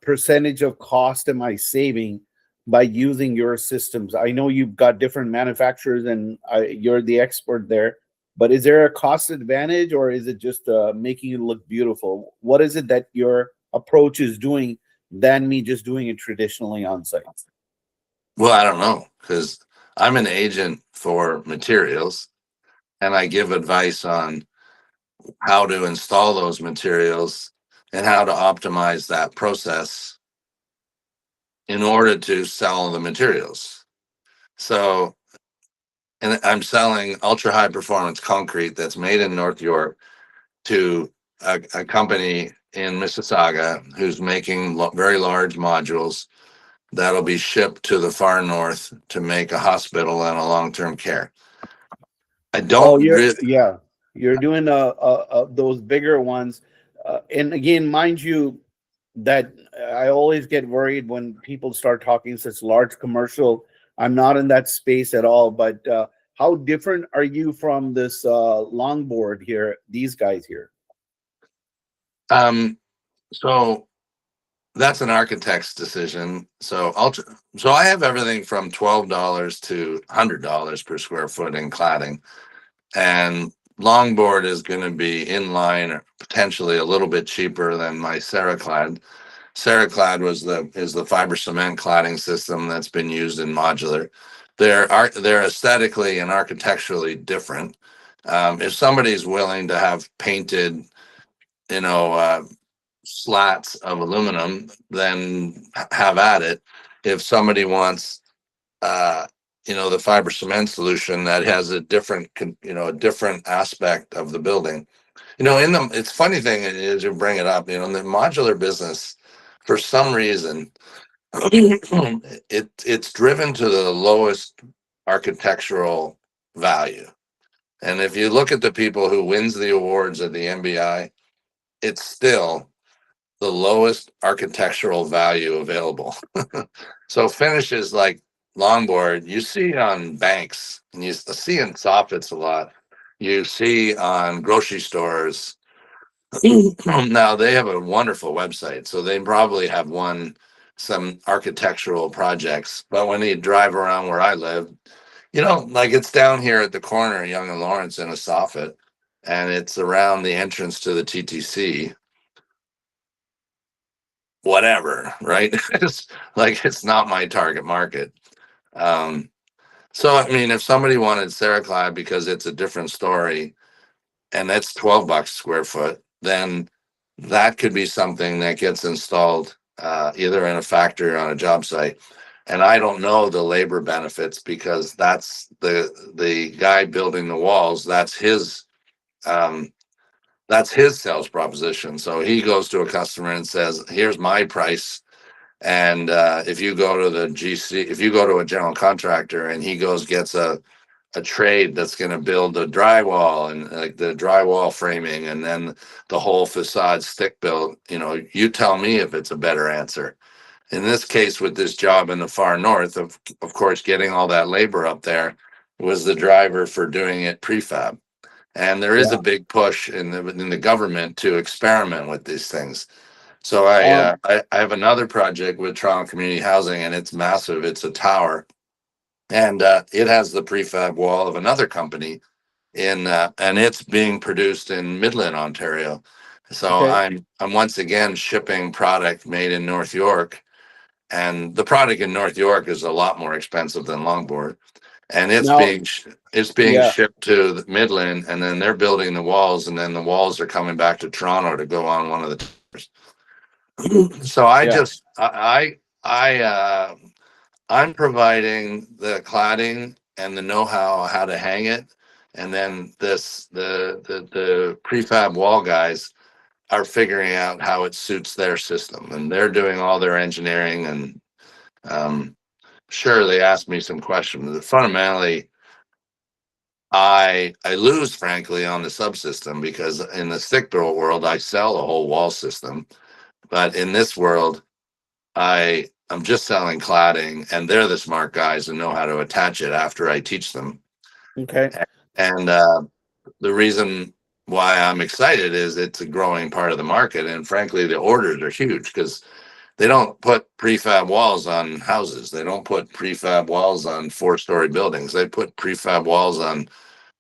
S1: percentage of cost am I saving by using your systems? I know you've got different manufacturers and you're the expert there, but is there a cost advantage or is it just making it look beautiful? What is it that your approach is doing than me just doing it traditionally on site?
S2: Well, I don't know because I'm an agent for materials and I give advice on how to install those materials and how to optimize that process in order to sell the materials. So, and I'm selling ultra high performance concrete that's made in North York to a company in Mississauga who's making very large modules that'll be shipped to the far north to make a hospital and a long-term care. I
S1: Oh,
S2: don't really.
S1: you're doing those bigger ones, and again, mind you, that I always get worried when people start talking such large commercial. I'm not in that space at all, but how different are you from this longboard here? These guys here.
S2: Um, so that's an architect's decision. So I have everything from $12 to $100 per square foot in cladding, and longboard is going to be in line or potentially a little bit cheaper than my Ceraclad. Ceraclad is the fiber cement cladding system that's been used in modular. They're aesthetically and architecturally different. If somebody's willing to have painted, you know, slats of aluminum, then have at it. If somebody wants, uh, the fiber cement solution that has a different, a different aspect of the building. It's funny thing is you bring it up, in the modular business, for some reason, it's driven to the lowest architectural value. And if you look at the people who wins the awards at the MBI, it's still the lowest architectural value available. So finishes like longboard, you see on banks and you see in soffits a lot. You see on grocery stores. Now they have a wonderful website, so they probably have won some architectural projects. But when you drive around where I live, like it's down here at the corner, Young and Lawrence in a soffit, and it's around the entrance to the TTC. Whatever, right? It's not my target market. Um, so I mean, if somebody wanted Ceraclad because it's a different story, and that's $12 square foot, then that could be something that gets installed either in a factory or on a job site. And I don't know the labor benefits because that's the guy building the walls. That's his sales proposition. So he goes to a customer and says, "Here's my price." And if you go to the GC, if you go to a general contractor and he goes gets a trade that's going to build the drywall and like the drywall framing and then the whole facade stick built, you tell me if it's a better answer. In this case, with this job in the far north, of course, getting all that labor up there was the driver for doing it prefab. And there is a
S1: Yeah.
S2: big push in the government to experiment with these things. So I,
S1: Um,
S2: uh, I I have another project with Toronto Community Housing, and it's massive. It's a tower, and it has the prefab wall of another company and it's being produced in Midland, Ontario. So
S1: okay.
S2: I'm once again shipping product made in North York, and the product in North York is a lot more expensive than Longboard, and
S1: Now,
S2: it's being
S1: yeah,
S2: shipped to the Midland, and then they're building the walls, and then the walls are coming back to Toronto to go on one of the towers. So
S1: yeah.
S2: I'm providing the cladding and the know-how to hang it, and then the prefab wall guys are figuring out how it suits their system, and they're doing all their engineering. And um, sure, they asked me some questions. But fundamentally, I lose frankly on the subsystem because in the stick built world, I sell a whole wall system, but in this world, I'm just selling cladding, and they're the smart guys and know how to attach it after I teach them.
S1: Okay.
S2: And the reason why I'm excited is it's a growing part of the market, and frankly, the orders are huge because they don't put prefab walls on houses. They don't put prefab walls on 4-story buildings. They put prefab walls on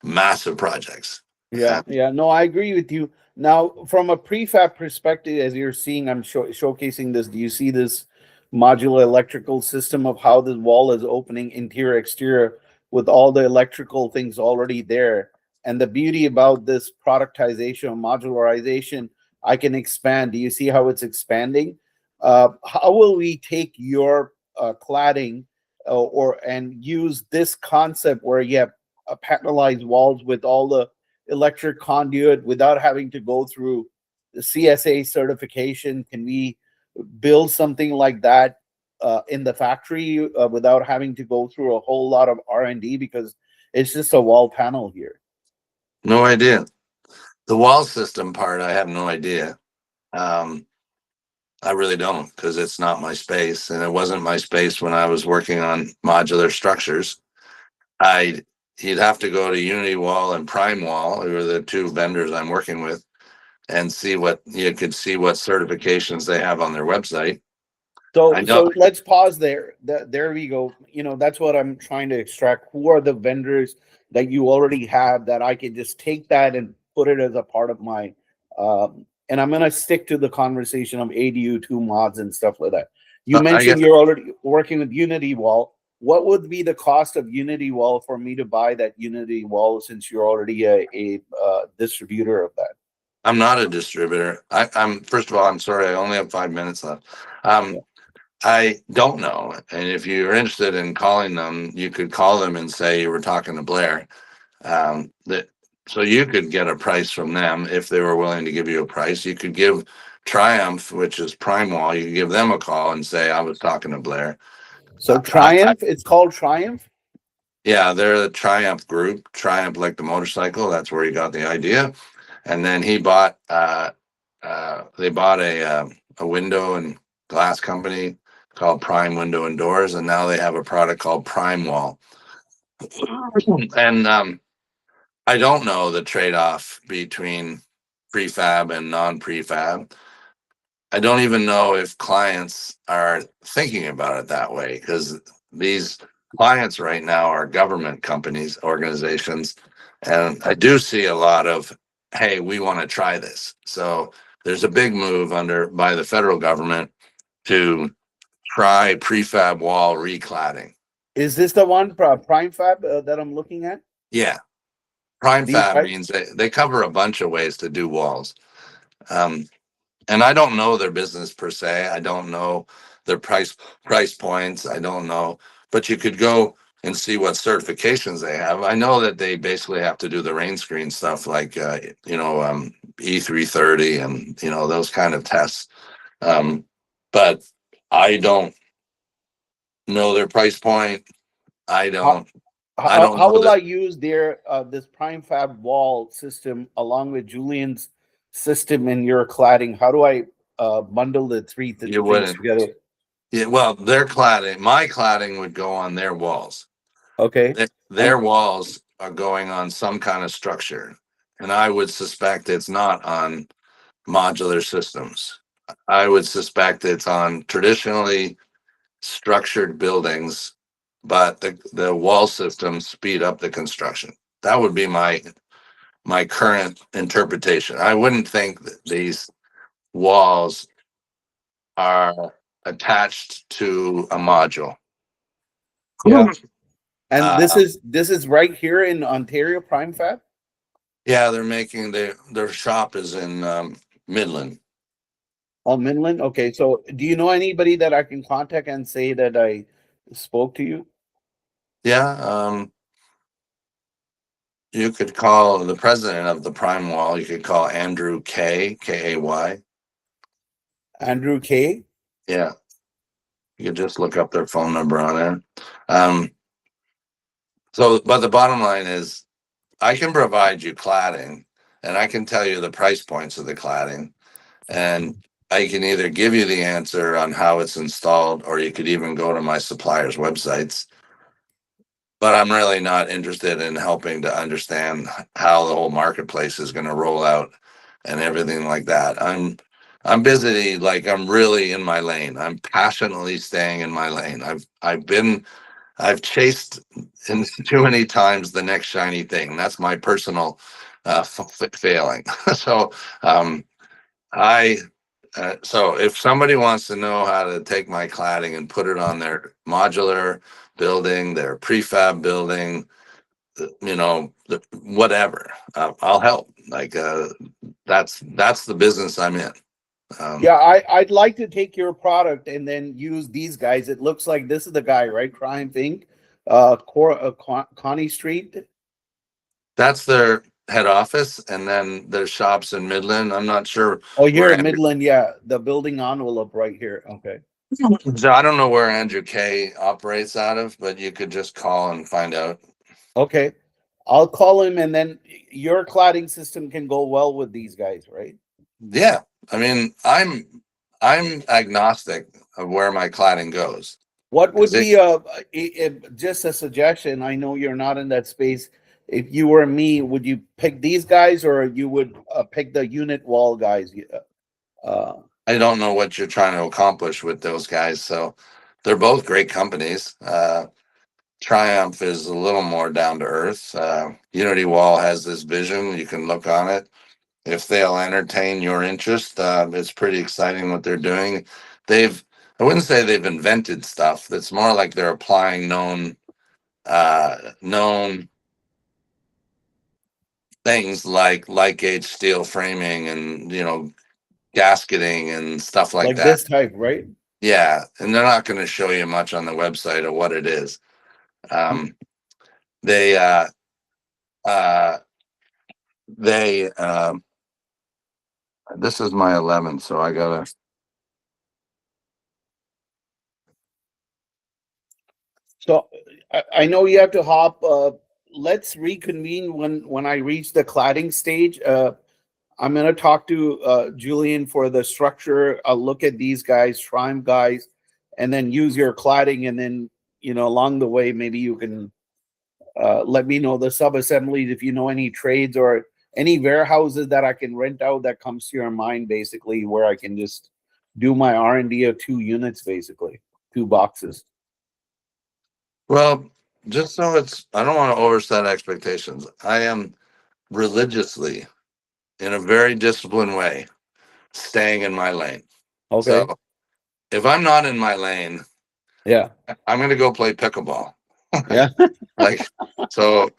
S2: massive projects.
S1: Yeah, yeah. No, I agree with you. Now, from a prefab perspective, as you're seeing, I'm showcasing this. Do you see this modular electrical system of how this wall is opening interior, exterior, with all the electrical things already there? And the beauty about this productization or modularization, I can expand. Do you see how it's expanding? How will we take your cladding or and use this concept where you have panelized walls with all the electric conduit without having to go through the CSA certification? Can we build something like that in the factory without having to go through a whole lot of R&D because it's just a wall panel here?
S2: No idea. The wall system part, I have no idea. Um, I really don't because it's not my space, and it wasn't my space when I was working on modular structures. I You'd have to go to Unity Wall and Prime Wall, who are the two vendors I'm working with, and see what you could see what certifications they have on their website. I know.
S1: So let's pause there. There we go. That's what I'm trying to extract. Who are the vendors that you already have that I can just take that and put it as a part of my and I'm gonna stick to the conversation of ADU2 mods and stuff like that. You
S2: I
S1: mentioned
S2: guess
S1: you're already working with Unity Wall. What would be the cost of Unity Wall for me to buy that Unity Wall since you're already a distributor of that?
S2: I'm not a distributor. I'm first of all, I'm sorry, I only have 5 minutes left.
S1: Yeah.
S2: I don't know. And if you're interested in calling them, you could call them and say you were talking to Blair. That so you could get a price from them if they were willing to give you a price. You could give Triumph, which is Prime Wall, you could give them a call and say I was talking to Blair.
S1: So Triumph, it's called Triumph.
S2: Yeah, they're the Triumph group. Triumph, like the motorcycle. That's where he got the idea. And then they bought a window and glass company called Prime Window and Doors, and now they have a product called Prime Wall. And I don't know the trade-off between prefab and non-prefab. I don't even know if clients are thinking about it that way because these clients right now are government companies, organizations, and I do see a lot of, hey, we want to try this. So there's a big move by the federal government to try prefab wall recladding.
S1: Is this the one Prime Fab that I'm looking at?
S2: Yeah, prime
S1: These
S2: fab
S1: guys?
S2: means they cover a bunch of ways to do walls. Um, and I don't know their business per se. I don't know their price points. I don't know, but you could go and see what certifications they have. I know that they basically have to do the rain screen stuff, like E330 and those kind of tests. But I don't know their price point. I
S1: How,
S2: don't. I
S1: how,
S2: don't
S1: how
S2: know
S1: will
S2: that.
S1: I use their this prime fab wall system along with Julian's system in your cladding? How do I bundle the
S2: You
S1: things
S2: wouldn't.
S1: together?
S2: Yeah, well, their cladding, my cladding would go on their walls.
S1: Okay. And
S2: Their walls are going on some kind of structure, and I would suspect it's not on modular systems. I would suspect it's on traditionally structured buildings, but the wall systems speed up the construction. That would be my current interpretation. I wouldn't think that these walls are attached to a module.
S1: yeah. And
S2: Uh,
S1: this is right here in Ontario Prime Fab?
S2: yeah, they're making their shop is in Midland.
S1: Oh, Midland? Okay. So do you know anybody that I can contact and say that I spoke to you?
S2: Yeah, you could call the president of the Prime Wall. You could call Andrew Kay.
S1: Andrew K.
S2: Yeah, you could just look up their phone number on there. Um, so, but the bottom line is, I can provide you cladding, and I can tell you the price points of the cladding, and I can either give you the answer on how it's installed, or you could even go to my suppliers' websites. But I'm really not interested in helping to understand how the whole marketplace is going to roll out and everything like that. I'm busy, like I'm really in my lane. I'm passionately staying in my lane. I've chased in too many times the next shiny thing. That's my personal failing. So um, I so if somebody wants to know how to take my cladding and put it on their modular building, their prefab building, whatever, I'll help. Like that's the business I'm in.
S1: Yeah,
S2: Um,
S1: I'd like to take your product and then use these guys. It looks like this is the guy, right? Crime Inc. Connie Street.
S2: that's their head office, and then their shops in Midland. I'm not sure
S1: Oh, here
S2: where
S1: in
S2: Andrew.
S1: Midland, yeah, the building envelope right here. Okay.
S2: So I don't know where Andrew K operates out of, but you could just call and find out.
S1: Okay. I'll call him and then your cladding system can go well with these guys, right?
S2: Yeah, I mean, I'm agnostic of where my cladding goes
S1: What
S2: because
S1: would
S2: it.
S1: be just a suggestion? I know you're not in that space. If you were me, would you pick these guys or you would pick the unit wall guys? Uh,
S2: I don't know what you're trying to accomplish with those guys, so they're both great companies. Triumph is a little more down to earth. Unity Wall has this vision. You can look on it. If they'll entertain your interest, it's pretty exciting what they're doing. They've, I wouldn't say they've invented stuff. That's more like they're applying known things like light gauge steel framing and gasketing and stuff like
S1: like
S2: that.
S1: this type, right?
S2: Yeah, and they're not going to show you much on the website of what it is. Um, they uh, they this is my 11th, so I gotta.
S1: So I know you have to hop. Let's reconvene when I reach the cladding stage. I'm gonna talk to Julian for the structure. I'll look at these guys, Shrine guys, and then use your cladding. And then along the way, maybe you can let me know the sub assemblies if you know any trades or any warehouses that I can rent out that comes to your mind, basically, where I can just do my R&D of 2 units, basically 2 boxes.
S2: Well, just so I don't want to overset expectations. I am religiously, in a very disciplined way, staying in my lane. So
S1: Okay.
S2: if I'm not in my lane,
S1: Yeah.
S2: I'm gonna go play pickleball.
S1: Yeah.
S2: Like, so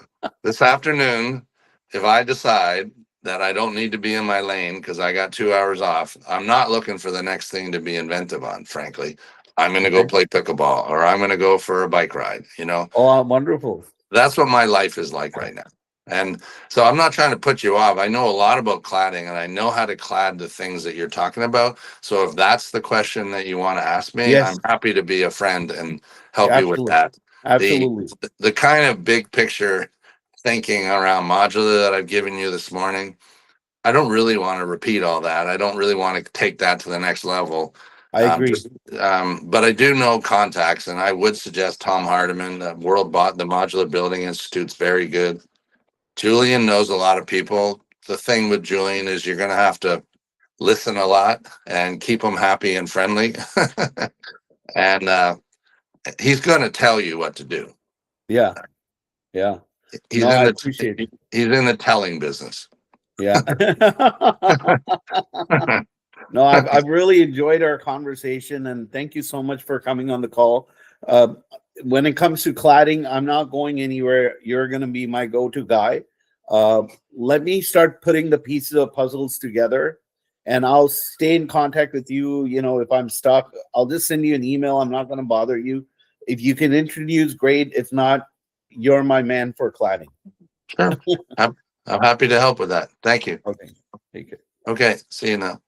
S2: this afternoon, if I decide that I don't need to be in my lane because I got 2 hours off. I'm not looking for the next thing to be inventive on, frankly. I'm going to go
S1: Okay.
S2: play pickleball, or I'm going to go for a bike ride. You know,
S1: Oh, wonderful.
S2: that's what my life is like right now. And so I'm not trying to put you off. I know a lot about cladding, and I know how to clad the things that you're talking about. So if that's the question that you want to ask me, I'm
S1: Yes,
S2: happy to be a friend and help you with
S1: absolutely.
S2: that. The
S1: Absolutely.
S2: the kind of big picture thinking around modular that I've given you this morning, I don't really want to repeat all that. I don't really want to take that to the next level.
S1: I agree.
S2: Just, but I do know contacts, and I would suggest Tom Hardiman, the the Modular Building Institute's very good. Julian knows a lot of people. The thing with Julian is you're going to have to listen a lot and keep him happy and friendly. And he's going to tell you what to do.
S1: Yeah. Yeah.
S2: He's
S1: No,
S2: in
S1: I
S2: the
S1: appreciate it.
S2: he's in the telling business.
S1: Yeah. No, I've really enjoyed our conversation, and thank you so much for coming on the call. Uh, when it comes to cladding, I'm not going anywhere. You're going to be my go-to guy. Let me start putting the pieces of puzzles together, and I'll stay in contact with you. You know, if I'm stuck, I'll just send you an email. I'm not going to bother you. If you can introduce, great. If not, you're my man for cladding.
S2: Sure. I'm happy to help with that. Thank you.
S1: Okay, take it.
S2: Okay. See you now.